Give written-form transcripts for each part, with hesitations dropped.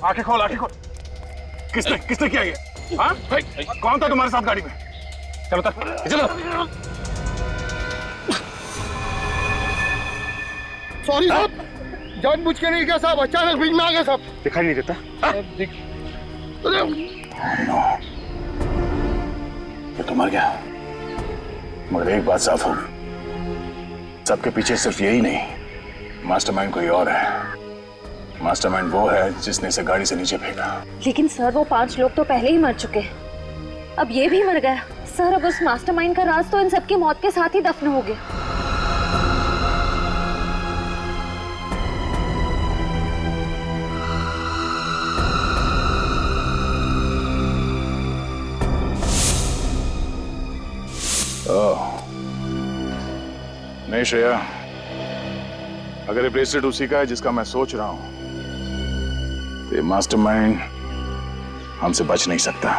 आंखें खोल, आंखें खोल। किसने किया ये? हाँ? कौन था तुम्हारे साथ गाड़ी में? चलो चलो। सॉरी साहब, जानबूझ के नहीं किया साहब, अचानक बीच में आ गया साहब। दिखाई नहीं देता? ये तो मर गया, मगर एक बात साफ हो, सबके पीछे सिर्फ यही नहीं, मास्टरमाइंड कोई और है। मास्टरमाइंड वो है जिसने इसे गाड़ी से नीचे फेंका। लेकिन सर वो 5 लोग तो पहले ही मर चुके हैं, अब ये भी मर गया। सर अब उस मास्टरमाइंड का राज तो इन सबकी मौत के साथ ही दफन हो गया। नहीं श्रेया, अगर ये ब्रेसलेट उसी का है जिसका मैं सोच रहा हूं, तो ये मास्टरमाइंड हमसे बच नहीं सकता।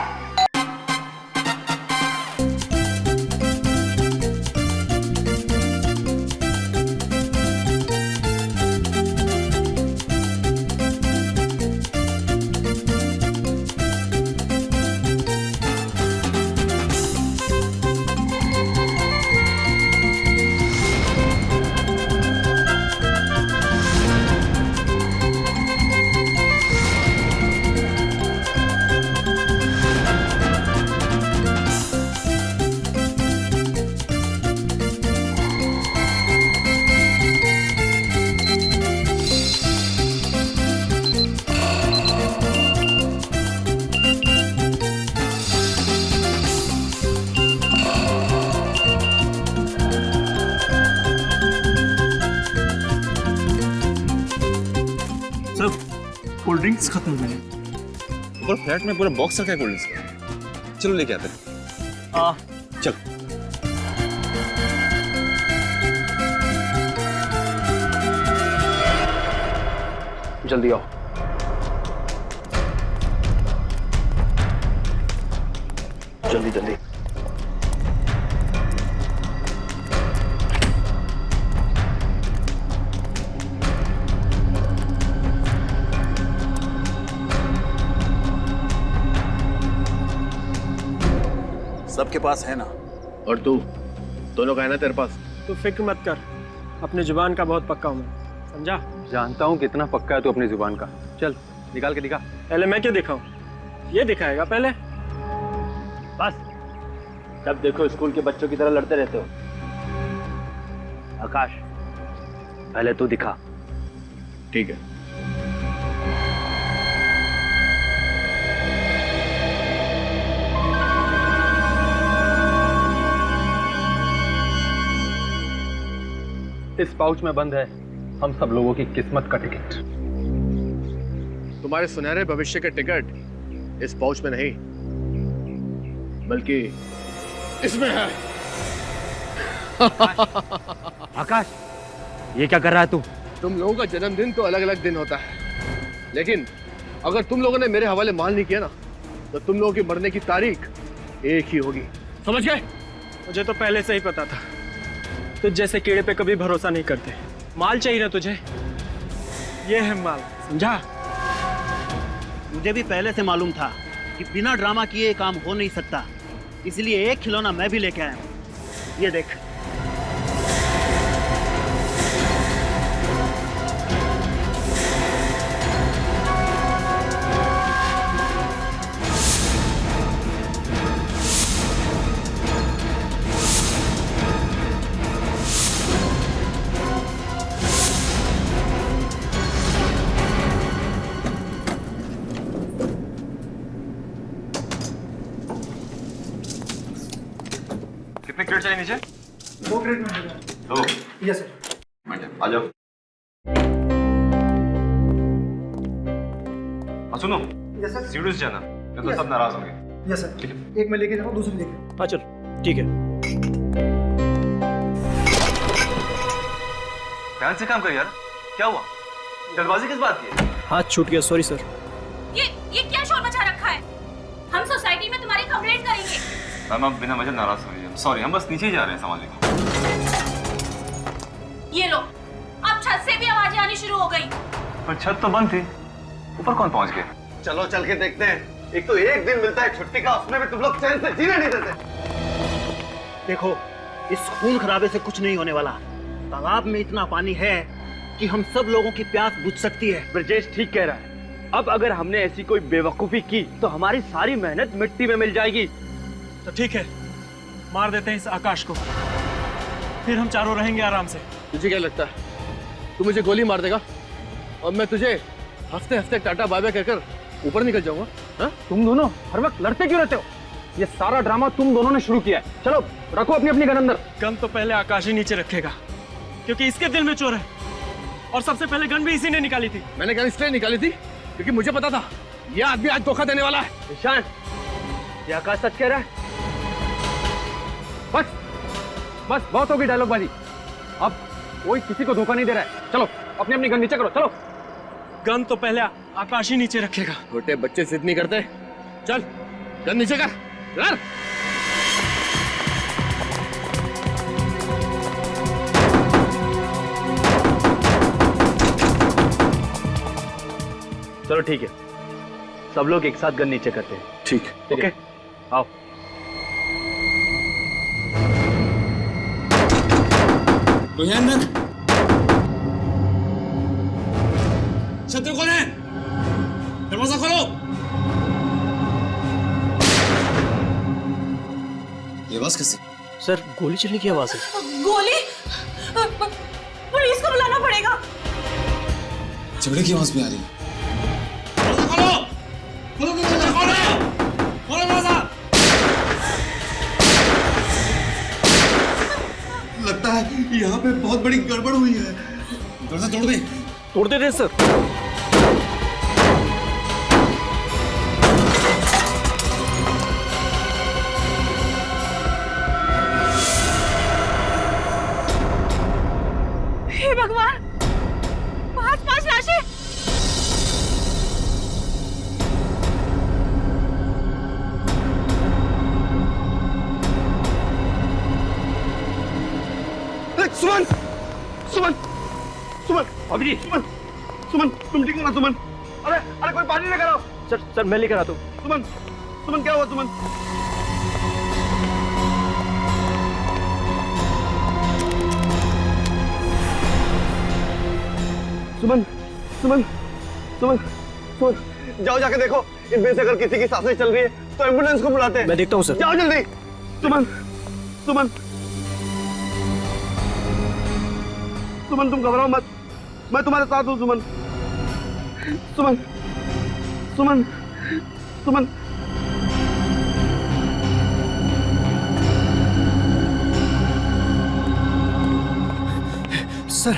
कोल्ड ड्रिंक्स खत्म हुए हैं। और फ्लैट में पूरा बॉक्स रखा है कोल्ड ड्रिंक्स का। चलो लेके आते हैं। चल। जल्दी आओ। जल्दी जल्दी। सबके पास है ना, और तू, दोनों का है ना तेरे पास? तू फिक्र मत कर, अपनी जुबान का बहुत पक्का हूँ मैं, समझा? जानता हूँ कितना पक्का है तू अपनी जुबान का। चल निकाल के दिखा। पहले मैं क्यों दिखाऊं? ये दिखाएगा पहले। बस, जब देखो स्कूल के बच्चों की तरह लड़ते रहते हो। आकाश, पहले तू दिखा। ठीक है। इस पाउच में बंद है हम सब लोगों की किस्मत का टिकट। तुम्हारे सुनहरे भविष्य के टिकट इस पाउच में नहीं, बल्कि इसमें है। आकाश, ये क्या कर रहा है तू? तुम लोगों का जन्मदिन तो अलग अलग दिन होता है, लेकिन अगर तुम लोगों ने मेरे हवाले माल नहीं किया ना, तो तुम लोगों की मरने की तारीख एक ही होगी, समझ गए? मुझे तो पहले से ही पता था, तुझ जैसे कीड़े पे कभी भरोसा नहीं करते। माल चाहिए ना तुझे, ये है माल, समझा? मुझे भी पहले से मालूम था कि बिना ड्रामा किए ये काम हो नहीं सकता, इसलिए एक खिलौना मैं भी लेके आया हूँ। ये देख। कितने क्रेट चाहिए नीचे? 2 क्रेट में। 2? Yes sir. आ जाओ। सुनो, यस सर। सीढ़ी से जाना, नहीं तो सब नाराज होंगे। Yes sir. एक मैं लेके जाऊँ, दूसरी लेके। हाँ चल, ठीक है। ध्यान से काम कर यार, क्या हुआ? जल्दबाजी किस बात की? हाथ छूट गया, सॉरी सर। ये क्या शोर मचा रखा है? हम सोसाइटी में तुम्हारी कंप्लेंट करेंगे। मैम आप बिना वजह नाराज हो रही, सॉरी, हम बस नीचे ही जा रहे हैं सामान लेकर। ये लो, अब छत से भी आवाजें आनी शुरू हो गई। पर छत तो बंद थी। ऊपर कौन पहुंच गए? चलो चल के देखते हैं। एक तो एक दिन मिलता है छुट्टी का, उसमें भी तुम लोग चैन से जीने नहीं देते। देखो, इस खून खराबे से कुछ नहीं होने वाला। तालाब में इतना पानी है कि हम सब लोगों की प्यास बुझ सकती है। ब्रजेश ठीक कह रहा है। अब अगर हमने ऐसी कोई बेवकूफी की तो हमारी सारी मेहनत मिट्टी में मिल जाएगी। तो ठीक है, मार देते हैं इस आकाश को, फिर हम चारों रहेंगे आराम से। तुझे क्या लगता है तू मुझे गोली मार देगा और मैं तुझे हंसते हंसते टाटा बाय बाय कहकर ऊपर निकल जाऊंगा? हाँ? तुम दोनों हर वक्त लड़ते क्यों रहते हो? ये सारा ड्रामा तुम दोनों ने शुरू किया है। चलो रखो अपनी अपनी गन अंदर। गन तो पहले आकाश ही नीचे रखेगा, क्योंकि इसके दिल में चोर है, और सबसे पहले गन भी इसी ने निकाली थी। मैंने गन इसलिए निकाली थी क्योंकि मुझे पता था ये आदमी आज धोखा देने वाला है। ईशान, ये आकाश सच कह रहा है। बस बस बहुत होगी डायलॉगबाजी। अब कोई किसी को धोखा नहीं दे रहा है। चलो अपनी अपनी गन नीचे करो। चलो। गन तो पहले आकाश ही नीचे रखेगा। छोटे बच्चे जिद नहीं करते। चल गन नीचे कर। लड़। चलो ठीक है, सब लोग एक साथ गन नीचे करते हैं। ठीक। ओके, आओ। शत्रु कौन है? दरवाजा खोलो। ये आवाज कैसी? सर, गोली चलने की आवाज है। गोली? पुलिस को बुलाना पड़ेगा। झगड़े की आवाज भी आ रही है। दरवाजा खोलो। खोलो दरवाजा, खोलो। खोलो दरवाजा। लगता है यहाँ पे बहुत बड़ी गड़बड़ हुई है। दरवाजा तोड़ दे। तोड़ दे सर। हे भगवान, 5 लाशें। सुमन, सुमन, सुमन, अभी सुमन, सुमन, तुम ठीक हो ना सुमन? अरे अरे कोई पानी लेकर आओ। सर मैं लेकर आता हूँ। सुमन, सुमन क्या हुआ सुमन? सुमन, सुमन, सुमन, सुमन, जाओ जाके देखो इनमें से अगर किसी की सांसें चल रही है तो एम्बुलेंस को बुलाते हैं। मैं देखता हूँ सर। जाओ जल्दी। सुमन, सुमन, सुमन तुम घबराओ मत, मैं तुम्हारे साथ हूँ सुमन। सुमन, सुमन, सुमन। सर,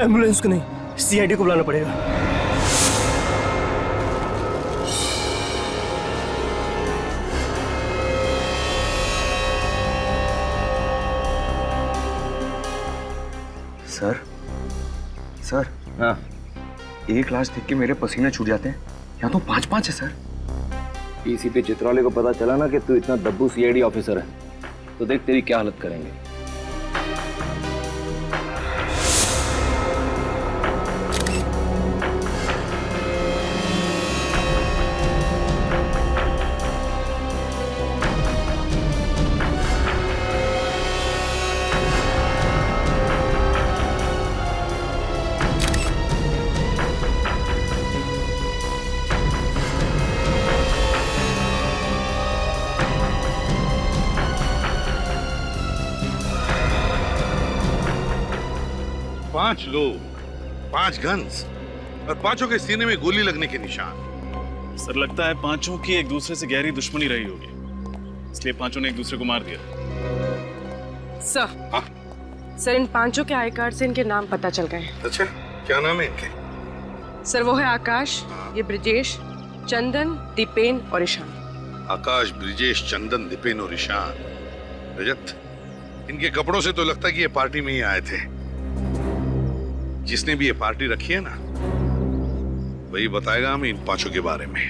एम्बुलेंस को नहीं, सीआईडी को बुलाना पड़ेगा। Sir, sir. हाँ, एक लाश देख के मेरे पसीने छूट जाते हैं। यहाँ तो 5-5 है सर। डीसीपी चित्राले को पता चला ना कि तू इतना दब्बू सीआईडी ऑफिसर है, तो देख तेरी क्या हालत करेंगे। पांच लोग, 5 गन्स और पांचों के सीने में गोली लगने के निशान। सर लगता है पांचों की एक दूसरे से गहरी दुश्मनी रही होगी, इसलिए पांचों ने एक दूसरे को मार दिया। सर, सर इन पांचों के आई कार्ड से इनके नाम पता चल गए। अच्छा, क्या नाम है इनके? सर वो है आकाश, ये ब्रिजेश, चंदन, दीपेन और ईशान। आकाश, ब्रिजेश, चंदन, दीपेन और ईशान। रजत, इनके कपड़ों से तो लगता है कि ये पार्टी में ही आए थे। जिसने भी ये पार्टी रखी है ना, वही बताएगा हमें इन पांचों के बारे में।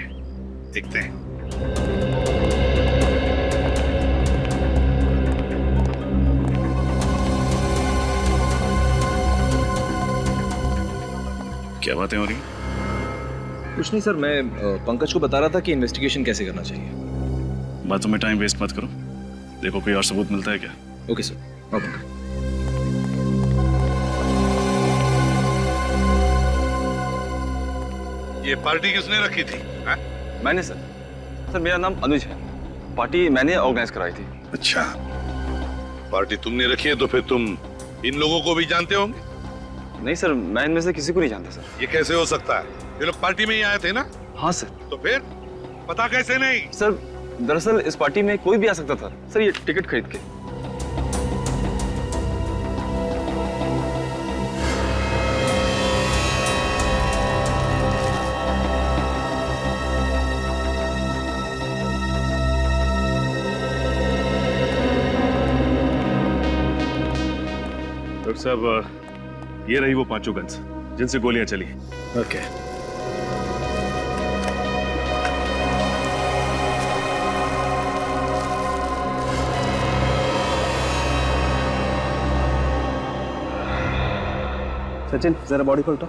देखते हैं। क्या बातें हो रही? कुछ नहीं सर, मैं पंकज को बता रहा था कि इन्वेस्टिगेशन कैसे करना चाहिए। बातों में टाइम वेस्ट मत करो, देखो कोई और सबूत मिलता है क्या। Okay sir. आओ पंकज। ये पार्टी किसने रखी थी? मैंने सर। सर मेरा नाम अनुज है, पार्टी मैंने ऑर्गेनाइज कराई थी। अच्छा, पार्टी तुमने रखी है तो फिर तुम इन लोगों को भी जानते होंगे? नहीं सर, मैं इनमें से किसी को नहीं जानता सर। ये कैसे हो सकता है? ये लोग पार्टी में ही आए थे ना? हाँ सर। तो फिर पता कैसे नहीं? सर दरअसल इस पार्टी में कोई भी आ सकता था सर, ये टिकट खरीद के। डॉक्टर साहब, ये रही वो 5 गन्स जिनसे गोलियां चली। ओके। सचिन जरा बॉडी खोल तो।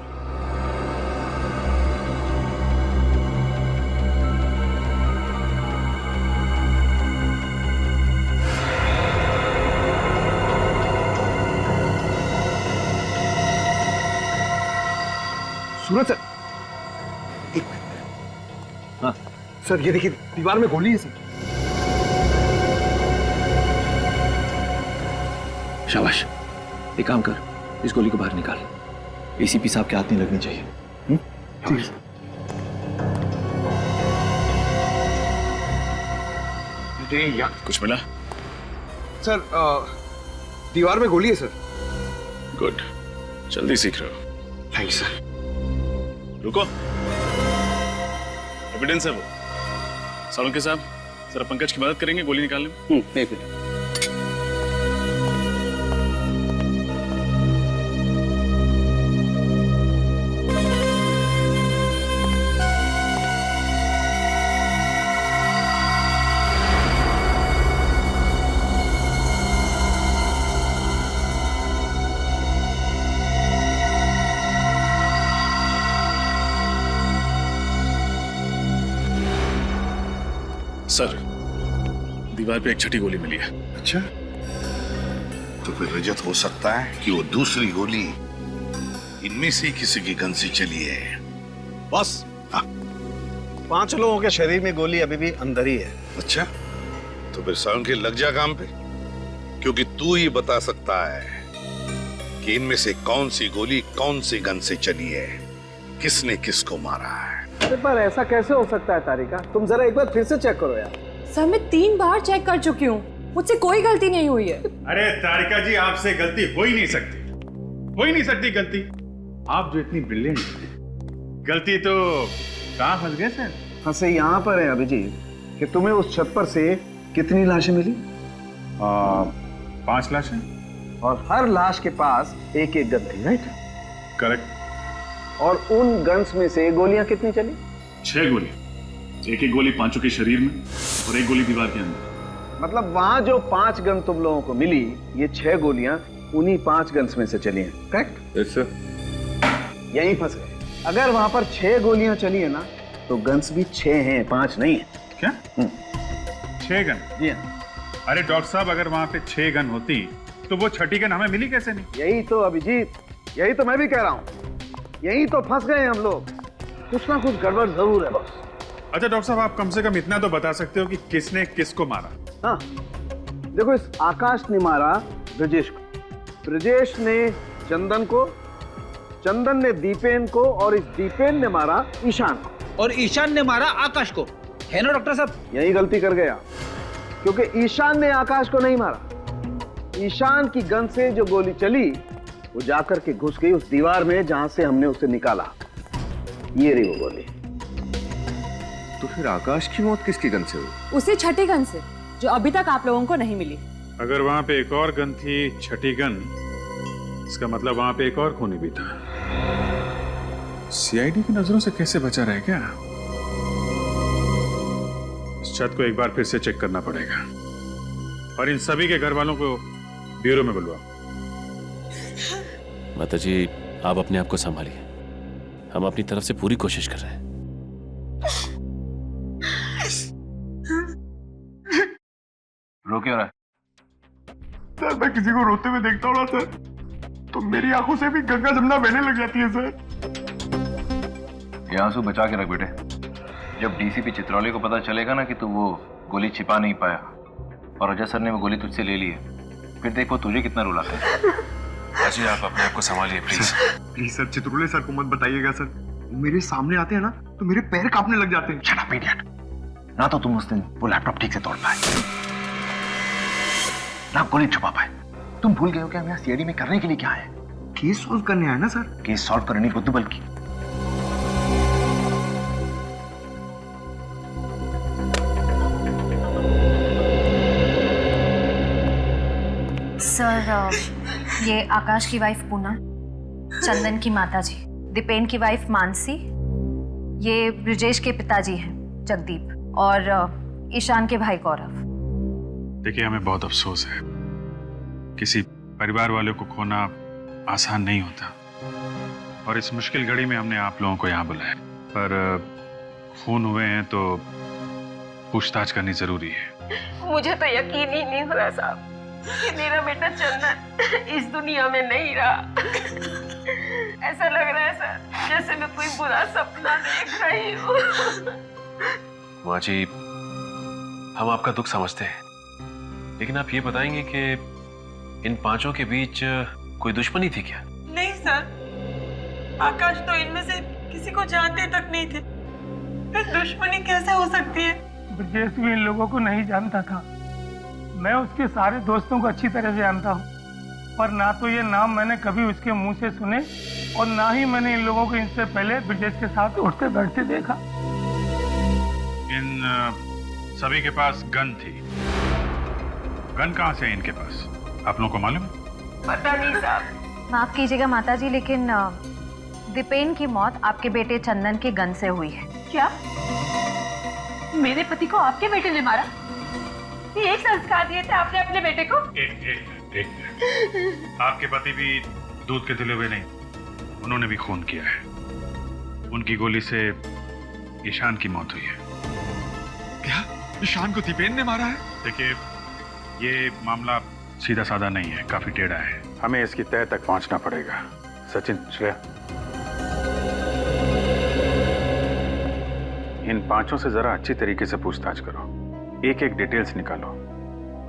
सूरज सर, एक मिनट। हाँ सर, ये देखिए दीवार में गोली है सर। शाबाश, एक काम कर, इस गोली को बाहर निकाल। एसीपी साहब के हाथ नहीं लगनी चाहिए। ठीक है। कुछ मिला? सर दीवार में गोली है सर। गुड, जल्दी सीख रहे हो। Thank you sir. रुको, एविडेंस है वो। सालुंके साहब, जरा पंकज की मदद करेंगे गोली निकालने में? एक मिनट। सर, दीवार पे एक छठी गोली मिली है। अच्छा, तो फिर रजत हो सकता है कि वो दूसरी गोली इनमें से किसी की गन से चली है। बॉस, 5 लोगों के शरीर में गोली अभी भी अंदर ही है। अच्छा, तो फिर सालुंके लग जा काम पे, क्योंकि तू ही बता सकता है कि इनमें से कौन सी गोली कौन सी गन से चली है, किसने किसको मारा है। अरे पर ऐसा कैसे हो सकता है तारिका? तुम जरा एक बार फिर से चेक करो यार। सर मैं 3 बार चेक कर चुकी हूँ, मुझसे कोई गलती नहीं हुई है। अरे तारिका जी, आपसे गलती हो ही नहीं सकती, हो ही नहीं सकती गलती। आप जो इतनी ब्रिलियंट हैं, गलती तो कहाँ फंस गए सर? फंसे यहाँ पर है अभिजीत कि तुम्हें उस छत पर से कितनी लाशें मिली? 5 लाशें, और हर लाश के पास एक एक गन थी, राइट? करेक्ट। और उन गन्स में से गोलियां कितनी चली? 6 गोली, एक एक गोली पांचों के शरीर में और एक गोली दीवार के अंदर। मतलब वहां जो 5 गन तुम लोगों को मिली, ये 6 गोलियां उन्हीं 5 गन्स में से चली हैं, करेक्ट? Yes sir. यहीं फंस गए। अगर वहां पर 6 गोलियां चली है ना, तो गन्स भी 6 हैं, 5 नहीं है। क्या? 6 गन? जी हाँ। अरे डॉक्टर साहब, अगर वहां पे 6 गन होती तो वो छठी गन हमें मिली कैसे नहीं? यही तो अभिजीत, यही तो मैं भी कह रहा हूँ, यही तो फंस गए हम लोग। कुछ ना कुछ गड़बड़ जरूर है बॉस। अच्छा डॉक्टर साहब, आप कम से कम इतना तो बता सकते हो कि किसने किसको मारा? हाँ देखो, इस आकाश ने मारा ब्रजेश को, ब्रजेश ने चंदन को, चंदन ने दीपेन को, और इस दीपेन ने मारा ईशान को, और ईशान ने मारा आकाश को। है ना डॉक्टर साहब? यही गलती कर गया, क्योंकि ईशान ने आकाश को नहीं मारा। ईशान की गन से जो गोली चली वो जाकर के घुस गई उस दीवार में जहां से हमने उसे निकाला। ये रही वो गोली। तो फिर आकाश की मौत किसकी गन से हुई? उसी छठी गन से, जो अभी तक आप लोगों को नहीं मिली। अगर वहां पे एक और गन थी, छठी गन, इसका मतलब वहां पे एक और खूनी भी था। सीआईडी की नजरों से कैसे बचा रहे क्या? इस छत को एक बार फिर से चेक करना पड़ेगा, और इन सभी के घर वालों को ब्यूरो में बुलवाओ। माता जी, आप अपने आप को संभालिए, हम अपनी तरफ से पूरी कोशिश कर रहे हैं। जब मैं किसी को रोते हुए देखता हूँ ना सर, तो मेरी आंखों से भी गंगा जमुना बहने लग जाती है सर। ये आंसू बचा के रख बेटे। जब डीसीपी चित्रौली को पता चलेगा ना कि तू वो गोली छिपा नहीं पाया और अजय सर ने वो गोली तुझसे ले ली है, फिर देख वो तुझे कितना रुलाता है। अजय आप अपने आप को संभालिए please. Please sir, Chitrole sir को मत बताइएगा सर। मेरे सामने आते हैं ना तो मेरे पैर कांपने लग जाते हैं। Shut up idiot. ना तो तुम उस दिन वो लैपटॉप ठीक से तोड़ पाए, ना गोली छुपा पाए। तुम भूल गए हो कि हम यहाँ सीआईडी में करने के लिए क्या है? केस सॉल्व करने आए ना सर। केस सॉल्व करने बुद्धू बल्कि सर, ये आकाश की वाइफ पूनम, चंदन की माताजी, दीपेन की वाइफ मानसी, ये ब्रिजेश के पिताजी हैं जगदीप, और ईशान के भाई गौरव। देखिए, हमें बहुत अफसोस है, किसी परिवार वालों को खोना आसान नहीं होता, और इस मुश्किल घड़ी में हमने आप लोगों को यहाँ बुलाया। पर खून हुए हैं तो पूछताछ करनी जरूरी है। मुझे तो यकीन ही नहीं हो रहा साहब कि मेरा बेटा चंदन इस दुनिया में नहीं रहा। ऐसा लग रहा है सर जैसे मैं कोई बुरा सपना देख रही हूँ। माँ जी, हम आपका दुख समझते हैं, लेकिन आप ये बताएंगे कि इन पांचों के बीच कोई दुश्मनी थी क्या? नहीं सर, आकाश तो इनमें से किसी को जानते तक नहीं थे, फिर दुश्मनी कैसे हो सकती है? ब्रजेश भी इन लोगों को नहीं जानता था। मैं उसके सारे दोस्तों को अच्छी तरह से जानता हूँ, पर ना तो ये नाम मैंने कभी उसके मुंह से सुने और ना ही मैंने इन लोगों को इनसे पहले ब्रजेश के साथ उठते बैठते देखा। इन सभी के पास गन थी। गन कहाँ से है इनके पास, आप लोगों को मालूम है? पता नहीं साहब। माफ कीजिएगा माताजी, लेकिन दीपेन की मौत आपके बेटे चंदन के गन से हुई है। क्या? मेरे पति को आपके बेटे ने मारा? ये एक संस्कार दिए थे आपने अपने बेटे को? एक आपके पति भी दूध के धुले हुए नहीं, उन्होंने भी खून किया है। उनकी गोली से ईशान की मौत हुई है। क्या ईशान को दीपेन ने मारा है? देखिए, ये मामला सीधा साधा नहीं है, काफी टेढ़ा है। हमें इसकी तह तक पहुंचना पड़ेगा। सचिन, श्रेया, इन पांचों से जरा अच्छी तरीके से पूछताछ करो, एक एक डिटेल्स निकालो।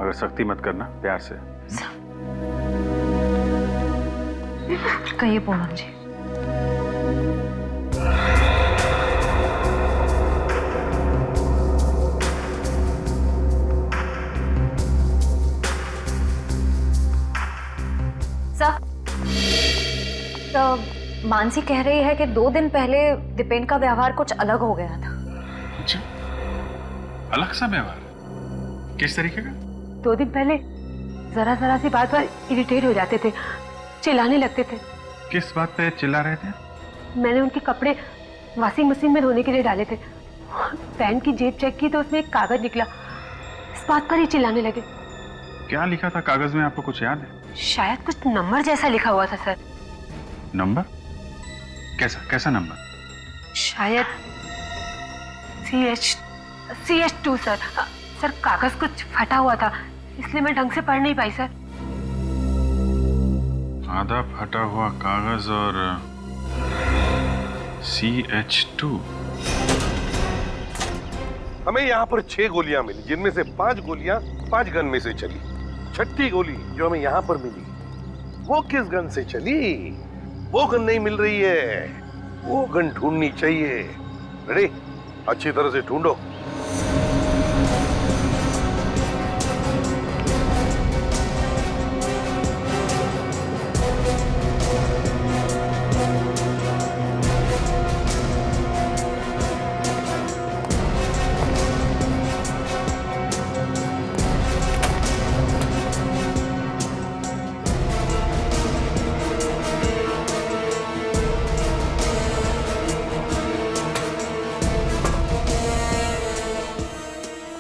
अगर सख्ती मत करना, प्यार से। कहिए पूनम जी। सर, तो मानसी कह रही है कि 2 दिन पहले दीपेन का व्यवहार कुछ अलग हो गया था। अच्छा, अलग सा व्यवहार? किस तरीके का? 2 दिन पहले जरा जरा सी बात पर इरिटेट हो जाते थे, चिल्लाने लगते थे। किस बात पे चिल्ला रहे थे? मैंने उनके कपड़े वॉशिंग मशीन में धोने के लिए डाले थे, पैंट की जेब चेक की तो उसमें एक कागज निकला, इस बात पर ही चिल्लाने लगे। क्या लिखा था कागज में, आपको कुछ याद है? शायद कुछ नंबर जैसा लिखा हुआ था सर। नंबर? कैसा नंबर? शायद CH2 सर। सर, कागज कुछ फटा हुआ था, इसलिए मैं ढंग से पढ़ नहीं पाई सर। आधा फटा हुआ कागज और CH2। हमें यहाँ पर 6 गोलियां मिली, जिनमें से 5 गोलियां 5 गन में से चली। 6ठी गोली जो हमें यहाँ पर मिली, वो किस गन से चली? वो गन नहीं मिल रही है, वो गन ढूंढनी चाहिए। रेडी? अच्छी तरह से ढूंढो।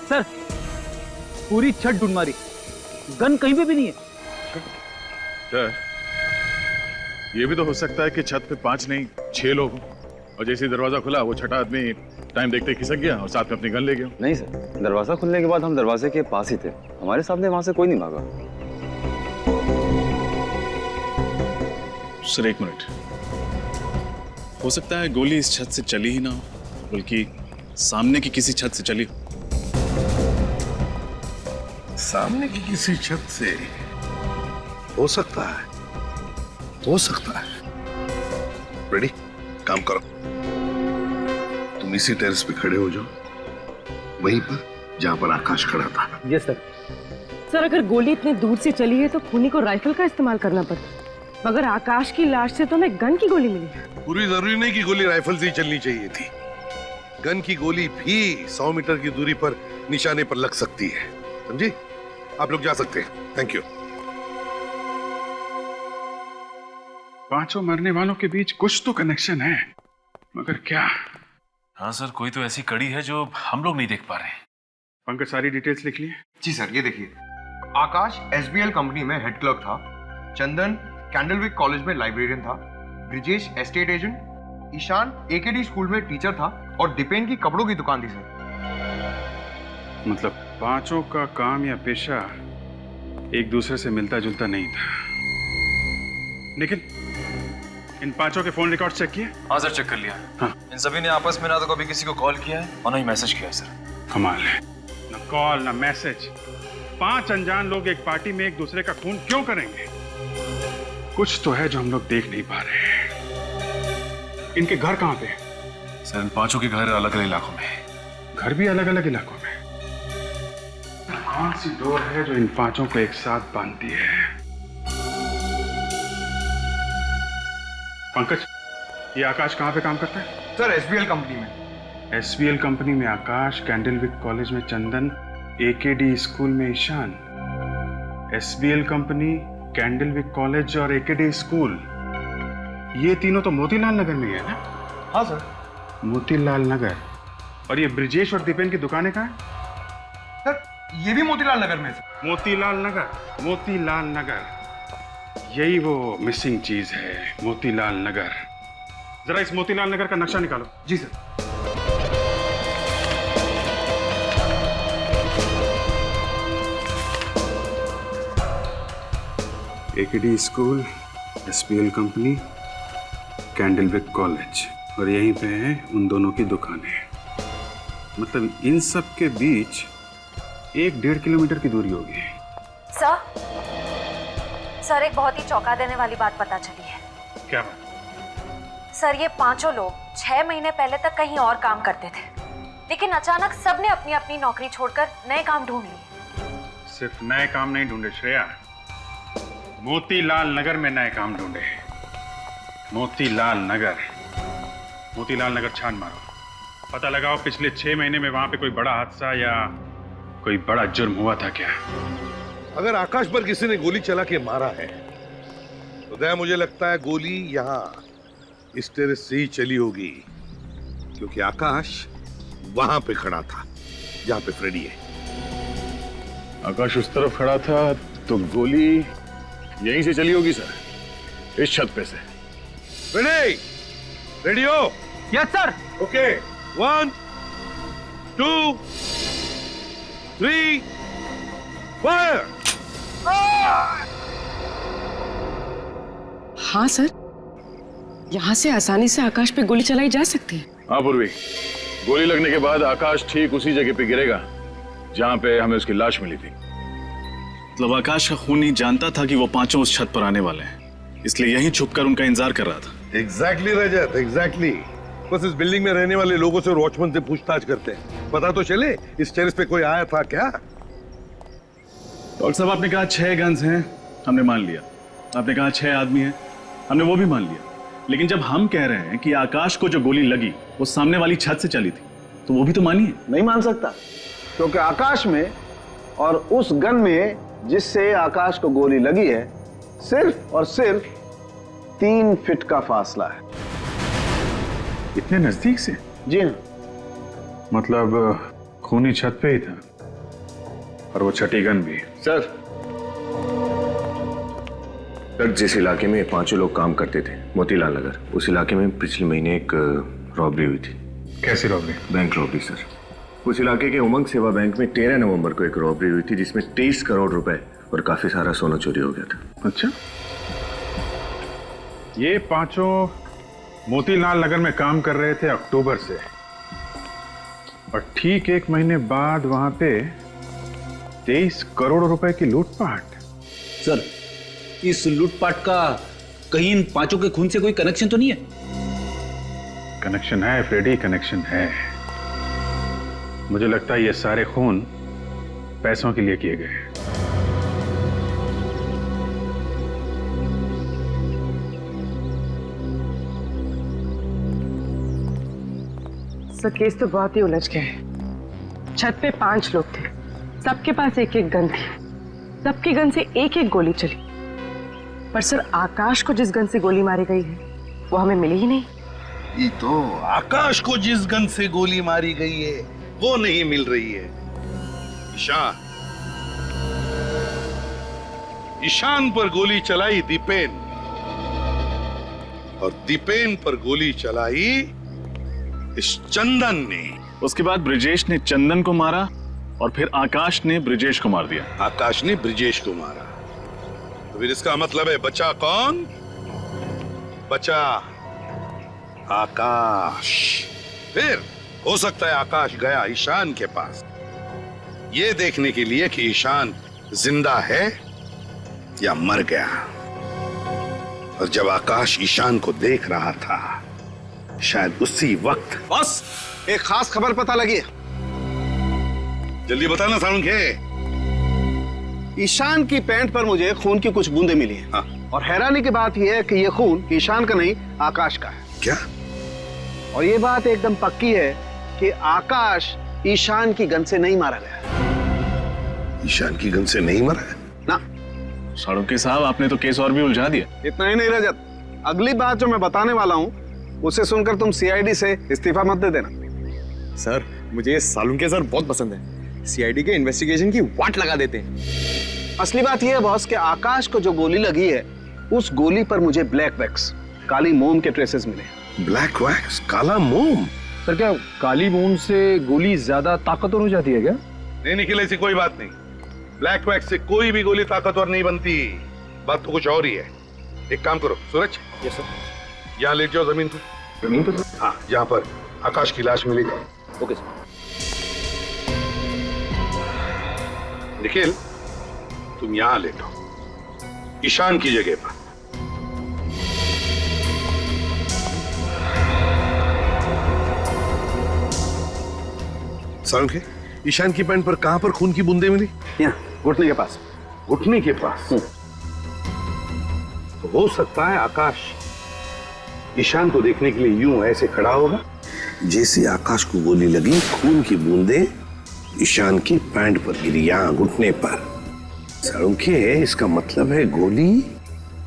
सर, पूरी छत ढूंढ मारी, गन कहीं पे भी नहीं है। सर, ये भी तो हो सकता है कि छत पे 5 नहीं 6 लोग हों, और जैसे ही दरवाजा खुला वो छठा आदमी टाइम देखते खिसक गया और साथ में अपनी गन ले गया। नहीं सर, दरवाजा खुलने के बाद हम दरवाजे के पास ही थे, हमारे सामने वहां से कोई नहीं भागा। सर एक मिनट, हो सकता है गोली इस छत से चली ही ना हो, बल्कि सामने की किसी छत से चली हो। सामने की किसी छत से हो सकता है, हो सकता है। रेडी, काम करो। तुम इसी टेरेस पे खड़े हो जाओ, वहीं पर जहां पर आकाश खड़ा था। Yes sir. सर अगर गोली इतनी दूर से चली है तो खूनी को राइफल का इस्तेमाल करना पड़ता, मगर आकाश की लाश से तो हमें गन की गोली मिली। पूरी जरूरी नहीं कि गोली राइफल से ही चलनी चाहिए थी। गन की गोली भी 100 मीटर की दूरी पर निशाने पर लग सकती है, समझी? आप लोग जा सकते हैं। Thank you. पांचों मरने वालों के बीच कुछ तो कनेक्शन है, मगर क्या? हाँ सर, कोई तो ऐसी कड़ी है जो हम लोग नहीं देख पा रहे। पंकज सारी डिटेल्स लिख लिए? जी सर, ये देखिए, आकाश एसबीएल कंपनी में हेड क्लर्क था, चंदन कैंडलविक कॉलेज में लाइब्रेरियन था, Brijesh estate agent, Ishan AKD school में टीचर था और दीपेन की कपड़ों की दुकान थी सर। मतलब पांचों का काम या पेशा एक दूसरे से मिलता जुलता नहीं था। निखिल, इन पांचों के फोन रिकॉर्ड चेक किए? हाँ सर, चेक कर लिया। हाँ। इन सभी ने आपस में ना तो कभी किसी को कॉल किया है और ना ही मैसेज किया है सर। कमाल है, ना कॉल ना मैसेज। 5 अनजान लोग एक पार्टी में एक दूसरे का खून क्यों करेंगे? कुछ तो है जो हम लोग देख नहीं पा रहे हैं। इनके घर कहाँ पे? सर इन पांचों के घर अलग अलग इलाकों में। घर भी अलग अलग इलाकों में? कौन सी डोर है जो इन पांचों को एक साथ बांधती है? पंकज, ये आकाश कहाँ पे काम करता है? सर एसबीएल कंपनी में। एसबीएल कंपनी में आकाश, कैंडलविक कॉलेज में चंदन, एकेडी स्कूल में Ishan. SBL company, Candlewick college और एकेडी स्कूल, ये तीनों तो मोतीलाल नगर में है ना? हाँ सर। मोतीलाल नगर। और ये ब्रिजेश और दीपेन की दुकानें कहाँ हैं? सर ये भी मोतीलाल नगर में है। मोतीलाल नगर, मोतीलाल नगर, यही वो मिसिंग चीज है, मोतीलाल नगर। जरा इस मोतीलाल नगर का नक्शा निकालो। जी sir. AKD school, SPL company, Candlewick college, और यहीं पे है उन दोनों की दुकानें। मतलब इन सब के बीच 1-1.5 किलोमीटर की दूरी होगी। सर एक बहुत ही चौंका देने वाली बात पता चली है। क्या बात? सर ये पांचों लोग 6 महीने पहले तक कहीं और काम करते थे, लेकिन अचानक सबने अपनी अपनी नौकरी छोड़कर नए काम ढूंढ लिए। सिर्फ नए काम नहीं ढूंढे श्रेया, मोतीलाल नगर में नए काम ढूंढे। मोतीलाल नगर, मोतीलाल नगर छान मारो, पता लगाओ पिछले 6 महीने में वहां पे कोई बड़ा हादसा या कोई बड़ा जुर्म हुआ था क्या? अगर आकाश पर किसी ने गोली चला के मारा है तो दया मुझे लगता है गोली यहाँ इस टेरेस से ही चली होगी, क्योंकि आकाश वहां पे खड़ा था जहां पे फ्रेडी है। आकाश उस तरफ खड़ा था तो गोली यहीं से चली होगी सर, इस छत पे से। फ्रेडी, रेडी हो? Yes sir. Okay, 1 2 3 fire. हाँ सर, यहाँ से आसानी से आकाश पे गोली चलाई जा सकती है। हाँ पूर्वी, गोली लगने के बाद आकाश ठीक उसी जगह पे गिरेगा जहां पे हमें उसकी लाश मिली थी। मतलब आकाश का खूनी जानता था कि वो पांचों उस छत पर आने वाले हैं, इसलिए यहीं छुपकर उनका इंतजार कर रहा था। एग्जैक्टली रजत, एग्जैक्टली। बस इस बिल्डिंग में रहने वाले लोगों से और वॉचमैन से पूछताछ करते हैं, पता तो चले इस टेरेस पे कोई आया था क्या। डॉक्टर साहब आपने कहा 6 गन्स हैं, हमने मान लिया। आपने कहा 6 आदमी हैं, हमने वो भी मान लिया। लेकिन जब हम कह रहे हैं कि आकाश को जो गोली लगी वो सामने वाली छत से चली थी, तो वो भी तो मानिए। नहीं मान सकता, क्योंकि आकाश में और उस गन में जिससे आकाश को गोली लगी है सिर्फ और सिर्फ 3 फीट का फासला है। इतने नजदीक से? जी हाँ। मतलब खूनी छत पे ही था और वो छठी गन भी। सर जिस इलाके में 5 लोग काम करते थे, मोतीलाल नगर, उस इलाके में पिछले महीने एक रॉबरी हुई थी। कैसी रॉबरी? Bank robbery sir. उस इलाके के उमंग सेवा बैंक में 13 नवंबर को एक रॉबरी हुई थी जिसमें 23 करोड़ रुपए और काफी सारा सोना चोरी हो गया था। अच्छा, ये पांचों मोतीलाल नगर में काम कर रहे थे अक्टूबर से, और ठीक 1 महीने बाद वहां पे 23 करोड़ रुपए की लूटपाट। सर, इस लूटपाट का कहीं इन पांचों के खून से कोई कनेक्शन तो नहीं है? कनेक्शन है फ्रेडी, कनेक्शन है। मुझे लगता है ये सारे खून पैसों के लिए किए गए हैं। सर, केस तो बहुत ही उलझ गया है। छत पे 5 लोग थे, सबके पास एक एक गन थी, सबकी गन से एक एक गोली चली। पर सर, आकाश को जिस गन से गोली मारी गई है वो हमें मिली ही नहीं। ये तो आकाश को जिस गन से गोली मारी गई है वो नहीं मिल रही है। ईशान पर गोली चलाई दीपेन, और दीपेन पर गोली चलाई इस चंदन ने। उसके बाद ब्रिजेश ने चंदन को मारा और फिर आकाश ने ब्रिजेश को मार दिया। आकाश ने ब्रिजेश को मारा, तो फिर इसका मतलब है बचा कौन? बचा आकाश। फिर हो सकता है आकाश गया ईशान के पास ये देखने के लिए कि ईशान जिंदा है या मर गया। और जब आकाश ईशान को देख रहा था, शायद उसी वक्त। बॉस, एक खास खबर पता लगी है। जल्दी बताना सालुंखे। ईशान की पैंट पर मुझे खून की कुछ बूंदें मिली हैं। हाँ। और हैरानी की बात यह है कि यह खून ईशान का नहीं, आकाश का है। क्या? और ये बात एकदम पक्की है कि आकाश ईशान की गन से नहीं मारा गया। ईशान की गन से नहीं मरा है? ना। सालुंखे साहब, आपने तो केस और भी उलझा दिया। इतना ही नहीं रजत, अगली बात जो मैं बताने वाला हूँ उसे सुनकर तुम सीआईडी से इस्तीफा मत दे देना। सर, मुझे सालुंखे सर बहुत पसंद है। सीआईडी के इन्वेस्टिगेशन की वाट लगा देते हैं। असली बात यह है बॉस कि आकाश को जो गोली लगी है, उस गोली पर मुझे ब्लैक वैक्स, काली मोम के ट्रेसेस मिले। ब्लैक वैक्स, काला मोम? सर, क्या काली मोम से गोली ज्यादा ताकतवर हो जाती है क्या? नहीं निखिल, ऐसी कोई बात नहीं। ब्लैक वैक्स से कोई भी गोली ताकतवर नहीं बनती। बात तो कुछ और ही है। एक काम करो सूरज। Yes sir. यहाँ लेट जाओ जमीन पर। जमीन पर? हाँ, जहाँ पर आकाश की लाश मिली। Okay sir. निखिल, तुम यहां लेटो, ईशान की जगह पर। सालुंखे, ईशान की पैंट पर कहां पर खून की बूंदें मिली? यहाँ, घुटने के पास। घुटने के पास? तो हो सकता है आकाश ईशान को देखने के लिए यूं ऐसे खड़ा होगा। जैसे आकाश को गोली लगी, खून की बूंदें ईशान की पैंट पर गिरी, यहां घुटने पर। सालुंखे, इसका मतलब है गोली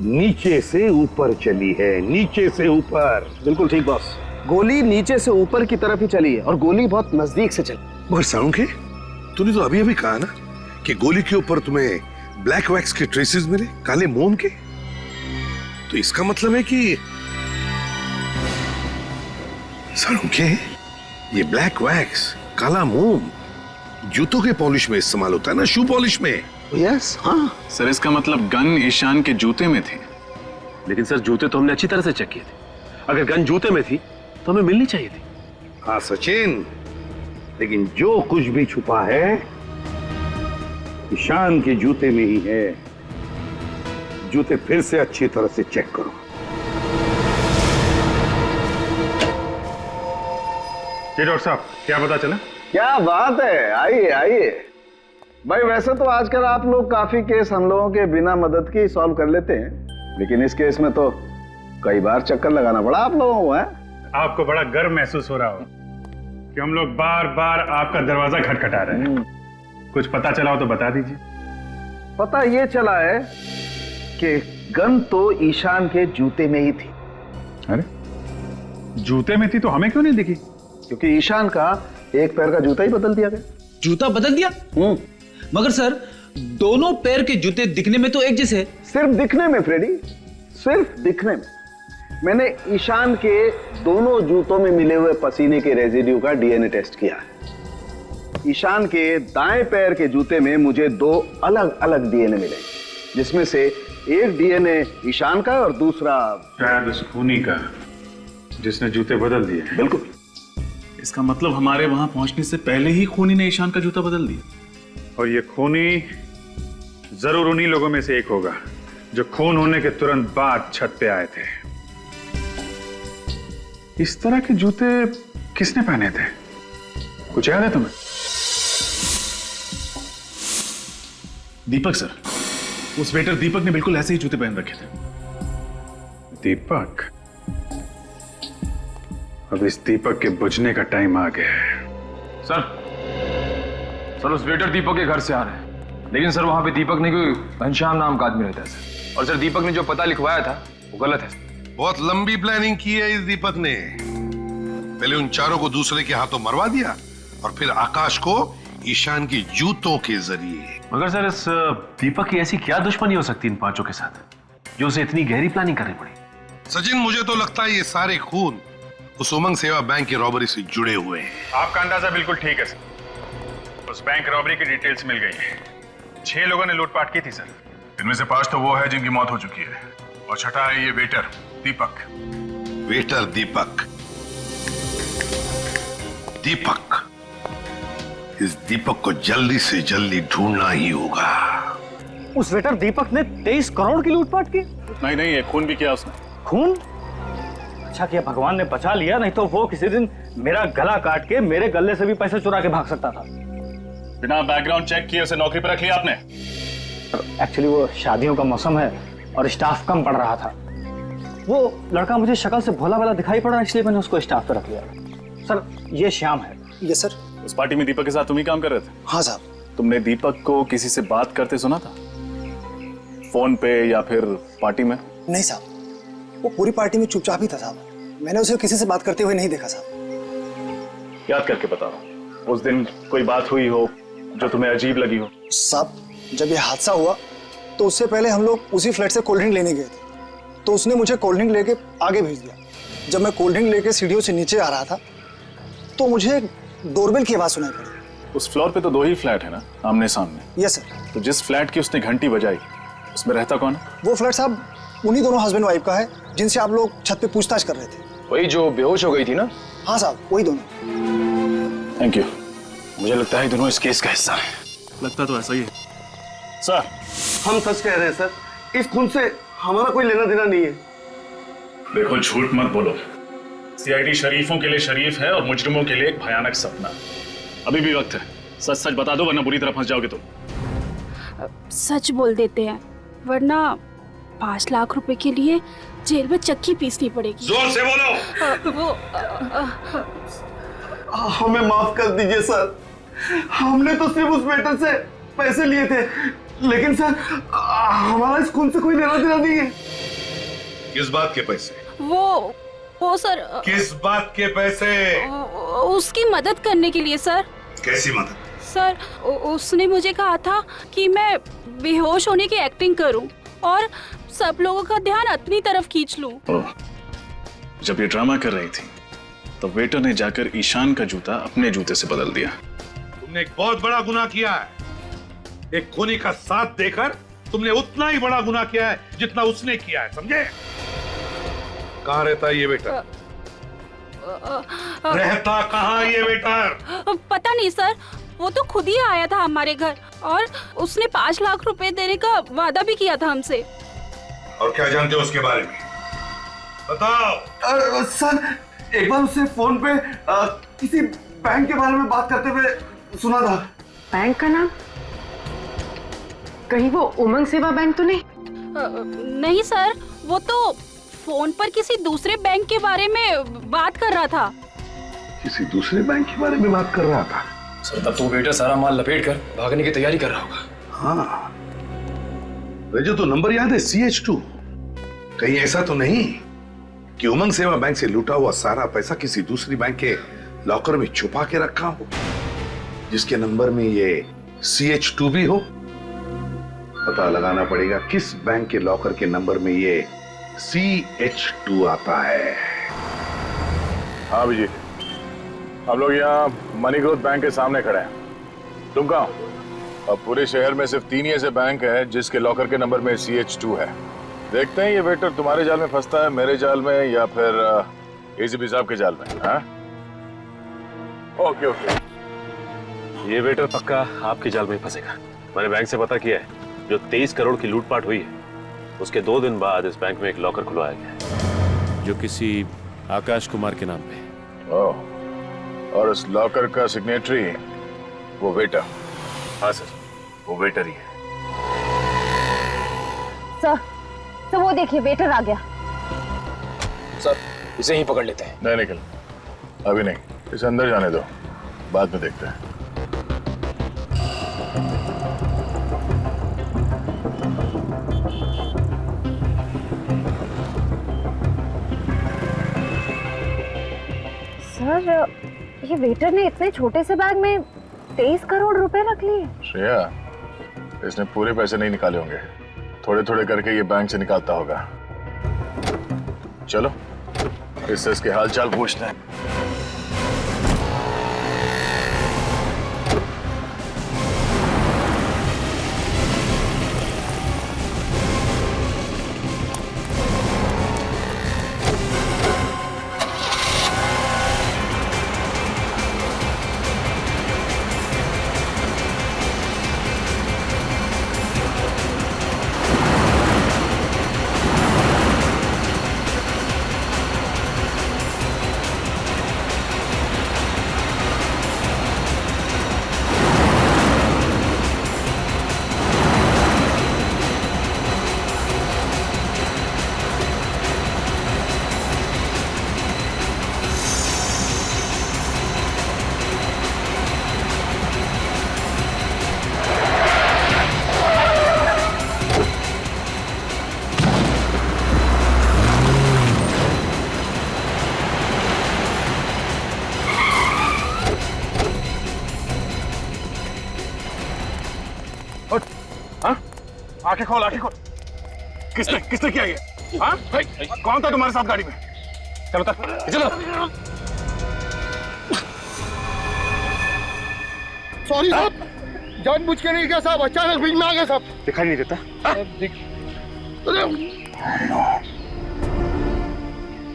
नीचे से ऊपर चली है, नीचे से ऊपर। बिल्कुल ठीक बॉस, गोली नीचे से ऊपर की तरफ ही चली है और गोली बहुत नजदीक से चली। मगर सालुंखे, तूने तो अभी अभी कहा ना कि गोली के ऊपर तुम्हें ब्लैक वैक्स के ट्रेसेस मिले, काले मोम के। तो इसका मतलब है कि सालुंखे, ये ब्लैक वैक्स, काला मोम जूतों के पॉलिश में इस्तेमाल होता है ना, शू पॉलिश में। यस, हाँ सर, इसका मतलब गन ईशान के जूते में थी। लेकिन सर, जूते तो हमने अच्छी तरह से चेक किए थे। अगर गन जूते में थी तो हमें मिलनी चाहिए थी। हाँ सचिन, लेकिन जो कुछ भी छुपा है ईशान के जूते में ही है। जूते फिर से अच्छी तरह से चेक करो। जी डॉक्टर साहब, क्या पता चला? क्या बात है, आइए आइए। भाई, वैसे तो आजकल आप लोग काफी केस हम लोगों के बिना मदद के सॉल्व कर लेते हैं, लेकिन इस केस में तो कई बार चक्कर लगाना पड़ा आप लोगों को। है आपको बड़ा गर्व महसूस हो रहा हो कि हम लोग बार बार आपका दरवाजा खटखटा रहे हैं। कुछ पता चला हो तो बता दीजिए। पता ये चला है कि गन तो ईशान के जूते में ही थी। अरे, जूते में थी तो हमें क्यों नहीं दिखी? क्योंकि ईशान का एक पैर का जूता ही बदल दिया गया। जूता बदल दिया? मगर सर, दोनों पैर के जूते दिखने में तो एक जैसे है। सिर्फ दिखने में फ्रेडी, सिर्फ दिखने में। मैंने ईशान के दोनों जूतों में मिले हुए पसीने के रेजिड्यू का डीएनए टेस्ट किया है। ईशान के दाएं पैर के जूते में मुझे 2 अलग अलग डीएनए मिले, जिसमें से एक डीएनए ईशान का और दूसरा शायद उस खूनी का जिसने जूते बदल दिए। बिल्कुल। इसका मतलब हमारे वहां पहुंचने से पहले ही खूनी ने ईशान का जूता बदल दिया। और ये खूनी जरूर उन्हीं लोगों में से एक होगा जो खून होने के तुरंत बाद छत पे आए थे। इस तरह के जूते किसने पहने थे? कुछ याद है तुम्हें? दीपक सर, उस वेटर दीपक ने बिल्कुल ऐसे ही जूते पहन रखे थे। दीपक? अब इस दीपक के बुझने का टाइम आ गया है। सर उस वेटर दीपक के घर से आ रहे हैं, लेकिन सर वहां पे दीपक नहीं, कोई घनश्याम नाम का आदमी रहता है सर। और सर दीपक ने जो पता लिखवाया था वो गलत है। बहुत लंबी प्लानिंग की है इस दीपक ने। पहले उन चारों को दूसरे के हाथों मरवा दिया और फिर आकाश को ईशान की जूतों के जरिए। मगर सर इस दीपक की ऐसी क्या दुश्मनी हो सकती है इन पांचों के साथ जो उसे इतनी गहरी प्लानिंग करनी पड़ी? सचिन, मुझे तो लगता है ये सारे खून उस उमंग सेवा बैंक की रॉबरी से जुड़े हुए हैं। आपका अंदाजा बिल्कुल ठीक है सर। उस बैंक रॉबरी की डिटेल्स मिल गई है। 6 लोगों ने लूटपाट की थी सर। इनमें से 5 तो वो है जिनकी मौत हो चुकी है, और छठा है ये वेटर दीपक। वेटर दीपक। इस दीपक को जल्दी से जल्दी ढूंढना ही होगा। उस वेटर दीपक ने 23 करोड़ की लूटपाट की? नहीं, ये खून भी किया उसने। खून? अच्छा किया भगवान ने बचा लिया, नहीं तो वो किसी दिन मेरा गला काट के मेरे गले से भी पैसे चुरा के भाग सकता था। बिना बैकग्राउंड चेक किए उसे नौकरी पर रख लिया आपने? एक्चुअली वो शादियों का मौसम है और स्टाफ कम पड़ रहा था। वो लड़का मुझे शक्ल से भोला भाला दिखाई पड़ा, इसलिए मैंने उसको स्टाफ पे रख लिया। सर ये श्याम है। ये सर। उस पार्टी में दीपक के साथ तुम ही काम कर रहे थे? हाँ साहब। तुमने दीपक को किसी से बात करते सुना था, फोन पे या फिर पार्टी में? नहीं साहब, वो पूरी पार्टी में चुपचाप ही था साहब। मैंने उसे किसी से बात करते हुए नहीं देखा साहब। याद करके बता रहा हूँ, उस दिन कोई बात हुई हो जो तुम्हें अजीब लगी हो? साहब जब ये हादसा हुआ तो उससे पहले हम लोग उसी फ्लैट से कोल्ड ड्रिंक लेने गए थे, तो उसने मुझे कोल्ड ड्रिंक लेके आगे भेज दिया। जब मैं कोल्ड ड्रिंक लेके सीढ़ियों से नीचे आ रहा था तो मुझे डोरबेल की आवाज सुनाई पड़ी। उस फ्लोर पे तो 2 ही फ्लैट है ना, आमने सामने? Yes sir. तो जिस फ्लैट की उसने घंटी बजाई उसमें रहता कौन है? वो फ्लैट साहब उन्हीं दोनों हस्बैंड वाइफ का है जिनसे आप लोग छत पे पूछताछ कर रहे थे। वही जो बेहोश हो गई थी ना? हाँ साहब, वही दोनों। Thank you. मुझे लगता है दोनों इस केस का हिस्सा है। लगता तो ऐसा ही है सर। हम सच कह रहे हैं सर, इस खून से हमारा कोई लेना देना नहीं है। देखो झूठ मत बोलो। सीआईडी शरीफों के लिए शरीफ है और मुजरिमों के लिए एक भयानक सपना। अभी भी वक्त है, सच सच बता दो वरना बुरी तरह फंस जाओगे तुम। सच बोल देते हैं वरना 5 लाख रुपए के लिए जेल में चक्की पीसनी पड़ेगी। जोर से बोलो। हमें माफ कर दीजिए सर, हमने तो सिर्फ उस वेटर से पैसे लिए थे, लेकिन सर हमारा इस खून से कोई लेना देना नहीं है। किस बात के पैसे? वो सर। किस बात के पैसे? उसकी मदद करने के लिए सर। कैसी मदद? सर उसने मुझे कहा था कि मैं बेहोश होने की एक्टिंग करूं और सब लोगों का ध्यान अपनी तरफ खींच लूं। जब ये ड्रामा कर रही थी तो वेटर ने जाकर ईशान का जूता अपने जूते से बदल दिया। तुमने एक बहुत बड़ा गुनाह किया है। एक खूनी का साथ देकर तुमने उतना ही बड़ा गुनाह किया है जितना उसने किया है, समझे? कहाँ रहता है ये वेटर? रहता कहाँ ये वेटर? पता नहीं सर, वो तो खुद ही आया था हमारे घर और उसने 5 लाख रुपए देने का वादा भी किया था हमसे। और क्या जानते हो उसके बारे में? बताओ। सर एक बार उससे फोन पे किसी बैंक के बारे में बात करते हुए सुना था। बैंक का नाम? कहीं वो उमंग सेवा बैंक तो नहीं? नहीं सर, वो तो फोन पर किसी दूसरे बैंक के बारे में बात कर रहा था। किसी दूसरे बैंक के बारे में बात कर रहा था? सर तब तो बेटा सारा माल लपेट कर भागने की तैयारी कर रहा होगा। हाँ, मुझे तो नंबर याद है CH2। कहीं ऐसा तो नहीं कि उमंग सेवा बैंक से लूटा हुआ सारा पैसा किसी दूसरी बैंक के लॉकर में छुपा के रखा हो, जिसके नंबर में ये CH2 भी हो? पता लगाना पड़ेगा किस बैंक के लॉकर के नंबर में ये CH2 आता है। हाँ अभिजीत, हम लोग यहाँ मनी ग्रोथ बैंक के सामने खड़े हैं। तुम कहाँ हो? अब पूरे शहर में सिर्फ 3 ही ऐसे बैंक है जिसके लॉकर के नंबर में CH2 है। देखते हैं ये वेटर तुम्हारे जाल में फंसता है, मेरे जाल में, या फिर ACP साहब के जाल में। हाँ? Okay okay. ये वेटर पक्का आपके जाल में फंसेगा। मैंने बैंक से पता किया है, जो 23 करोड़ की लूटपाट हुई है उसके 2 दिन बाद इस बैंक में एक लॉकर खुलवाया गया, जो किसी आकाश कुमार के नाम पे। ओह, और उस लॉकर का सिग्नेटरी वो वेटर? हाँ सर, वो वेटर ही है। सर वो देखिए वेटर आ गया। सर इसे ही पकड़ लेते हैं। नहीं निकल, अभी नहीं, इसे अंदर जाने दो, बाद में देखते हैं। सर ये वेटर ने इतने छोटे से बैग में 23 करोड़ रुपए रख लिए। श्रेया, इसने पूरे पैसे नहीं निकाले होंगे, थोड़े थोड़े करके ये बैंक से निकालता होगा। चलो इसके हालचाल पूछते हैं। आंखें खोल, आंखें खोल। किसने किया ये? हाँ? कौन था तुम्हारे साथ गाड़ी में? चलो चलो। सॉरी साहब, जानबूझ के नहीं किया साहब, अचानक बीच में आ गया साहब। दिखाई नहीं देता?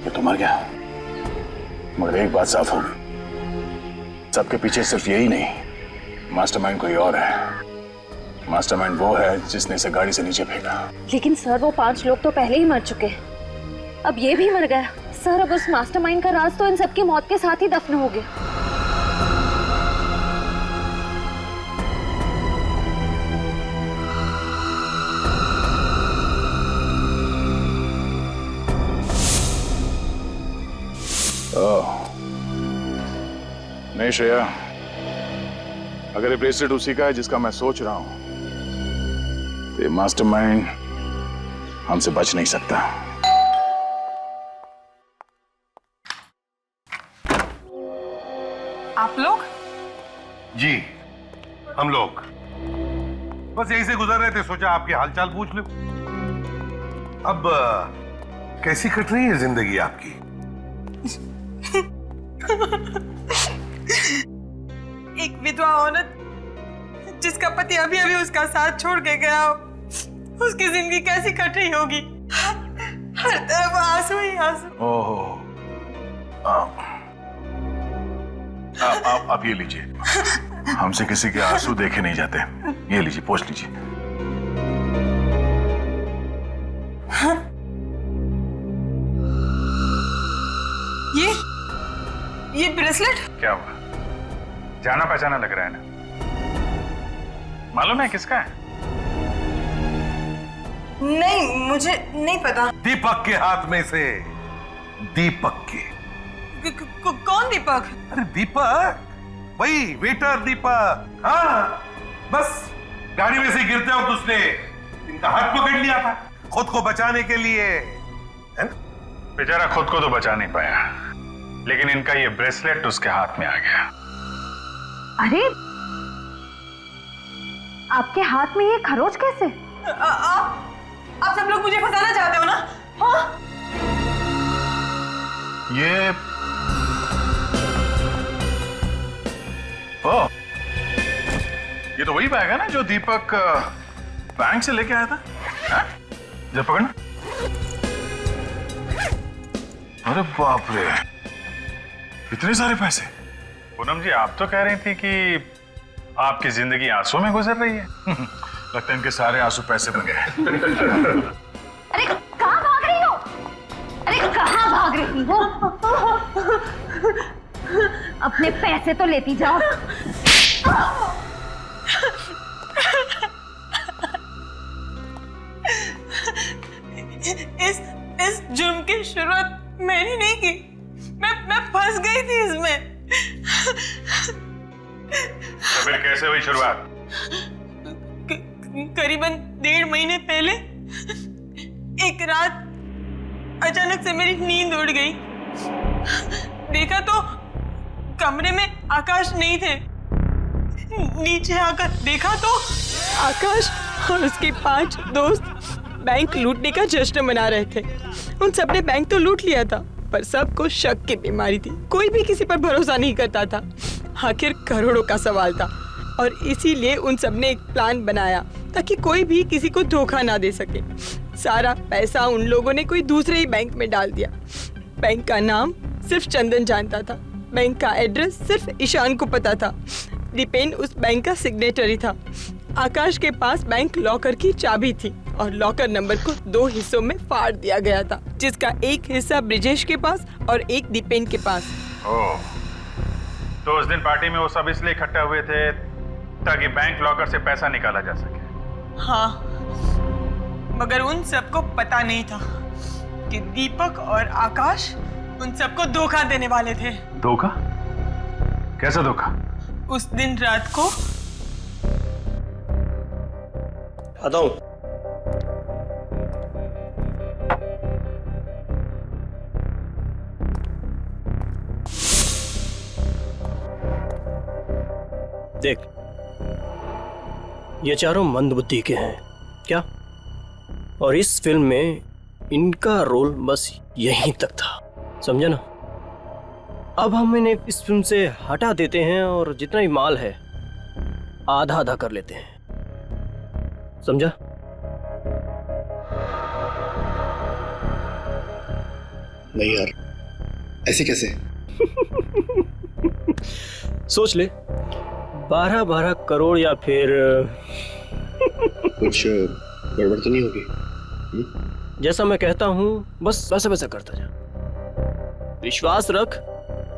ये तो मर गया, मगर एक बात साफ होगी, सबके पीछे सिर्फ यही नहीं, मास्टरमाइंड कोई और है। मास्टरमाइंड वो है जिसने इसे गाड़ी से नीचे फेंका। लेकिन सर वो 5 लोग तो पहले ही मर चुके हैं, अब ये भी मर गया। सर अब उस मास्टरमाइंड का राज तो इन सबकी मौत के साथ ही दफन हो गया। नहीं श्रेया, अगर ये ब्रेसलेट उसी का है जिसका मैं सोच रहा हूं, तो ये मास्टरमाइंड हमसे बच नहीं सकता। आप लोग? जी, हम लोग बस यहीं से गुजर रहे थे, सोचा आपके हालचाल पूछ लो। अब कैसी कट रही है जिंदगी आपकी? एक विधवा औरत जिसका पति अभी अभी उसका साथ छोड़ के गया, उसकी जिंदगी कैसी कट रही होगी? हर तरफ आंसू ही आंसू। ओहो, आप ये लीजिए, हमसे किसी के आंसू देखे नहीं जाते। ये लीजिए, पोंछ लीजिए। ये ब्रेसलेट क्या हुआ? जाना पहचाना लग रहा है ना? मालूम है किसका है? नहीं, मुझे नहीं पता। दीपक के हाथ में से। दीपक के। कौन दीपक? अरे दीपक, वही वेटर दीपक। हाँ, बस गाड़ी में से गिरते हो तो उसने इनका हाथ पकड़ लिया था खुद को बचाने के लिए, है ना? बेचारा खुद को तो बचा नहीं पाया, लेकिन इनका ये ब्रेसलेट उसके हाथ में आ गया। अरे आपके हाथ में ये खरोच कैसे? आप सब लोग मुझे फंसाना चाहते हो ना? हाँ? ये ओ, ये तो वही बैग है ना जो दीपक बैंक से लेके आया था? जब पकड़ना। अरे बाप रे, इतने सारे पैसे। पूनम जी, आप तो कह रही थी कि आपकी जिंदगी आंसू में गुजर रही है। लगता है इनके सारे आंसू पैसे बन गए। अरे कहाँ भाग रही हो? अरे कहाँ भाग रही हो? अपने पैसे तो लेती जाओ। इस जुर्म की शुरुआत मैंने नहीं की। मैं फंस गई थी इसमें। तो फिर कैसे हुई शुरुआत? करीबन 1.5 महीने पहले एक रात अचानक से मेरी नींद उड़ गई। देखा तो कमरे में आकाश नहीं थे। नीचे आकर देखा तो आकाश और उसके 5 दोस्त बैंक लूटने का जश्न मना रहे थे। उन सबने बैंक तो लूट लिया था, पर सबको शक की बीमारी थी। कोई भी किसी पर भरोसा नहीं करता था। आखिर करोड़ों का सवाल था और इसीलिए उन सबने एक प्लान बनाया ताकि कोई भी किसी को धोखा ना दे सके। सारा पैसा उन लोगों ने कोई दूसरे ही बैंक में डाल दिया। बैंक का नाम सिर्फ चंदन जानता था। बैंक का एड्रेस सिर्फ ईशान को पता था। दीपेन उस बैंक का सिग्नेटरी था। आकाश के पास बैंक लॉकर की चाबी थी और लॉकर नंबर को 2 हिस्सों में फाड़ दिया गया था, जिसका एक हिस्सा ब्रिजेश के पास और एक दीपेन के पास। ओह, तो उस दिन पार्टी में वो सब इसलिए इकट्ठा हुए थे ताकि बैंक लॉकर से पैसा निकाला जा सके। हाँ, मगर उन सबको पता नहीं था कि दीपक और आकाश उन सबको धोखा देने वाले थे। धोखा? कैसा धोखा? उस दिन रात को आता हूं। देख, ये चारों मंदबुद्धि के हैं क्या? और इस फिल्म में इनका रोल बस यहीं तक था, समझे ना? अब हम इन्हें इस फिल्म से हटा देते हैं और जितना भी माल है आधा आधा कर लेते हैं, समझा? नहीं यार, ऐसे कैसे? सोच ले, 12-12 करोड़ या फिर कुछ गड़बड़ तो नहीं होगी? जैसा मैं कहता हूं बस वैसा वैसा करता जा। विश्वास रख,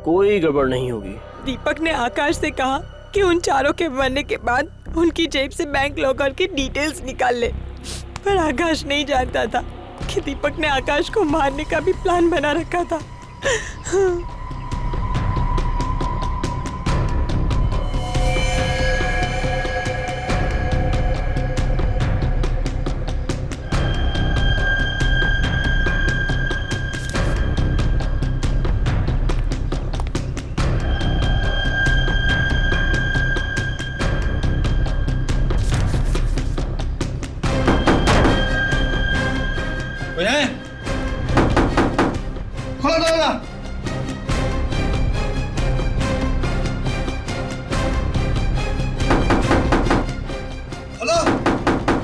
कोई गड़बड़ नहीं होगी। दीपक ने आकाश से कहा कि उन चारों के मरने के बाद उनकी जेब से बैंक लॉकर की डिटेल्स निकाल ले, पर आकाश नहीं जानता था कि दीपक ने आकाश को मारने का भी प्लान बना रखा था।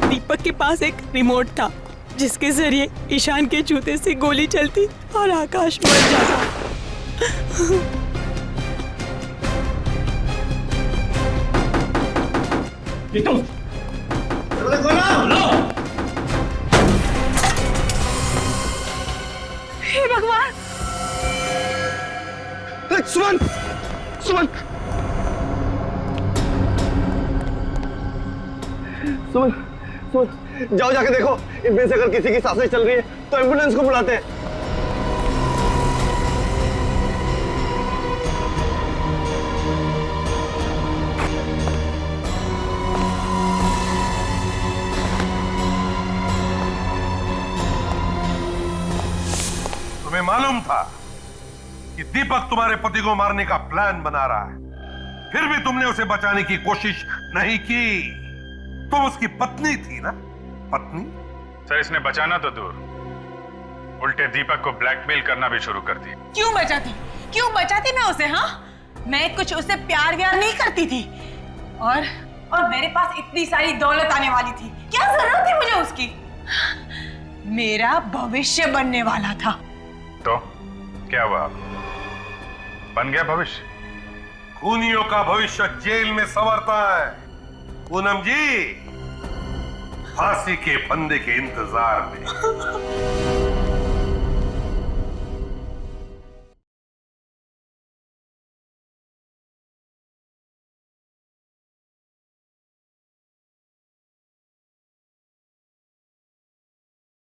दीपक के पास एक रिमोट था जिसके जरिए ईशान के जूते से गोली चलती और आकाश मर जाता। हे भगवान! सुमन! सुमन! सुमन! सुमन! जाओ जाके देखो, इनमें से अगर किसी की सांसें चल रही है तो एम्बुलेंस को बुलाते हैं। तुम्हें मालूम था कि दीपक तुम्हारे पति को मारने का प्लान बना रहा है, फिर भी तुमने उसे बचाने की कोशिश नहीं की। तुम उसकी पत्नी थी ना? पत्नी? सर, इसने बचाना तो दूर, उल्टे दीपक को ब्लैकमेल करना भी शुरू कर दिया। क्यों बचाती? क्यों बचाती मैं उसे? हाँ, मैं कुछ उससे प्यार व्यार नहीं करती थी। और और मेरे पास इतनी सारी दौलत आने वाली थी, क्या जरूरत थी मुझे उसकी? मेरा भविष्य बनने वाला था। तो क्या हुआ? बन गया भविष्य? खूनियों का भविष्य जेल में संवरता है पूनम जी, फांसी के फंदे के इंतजार में।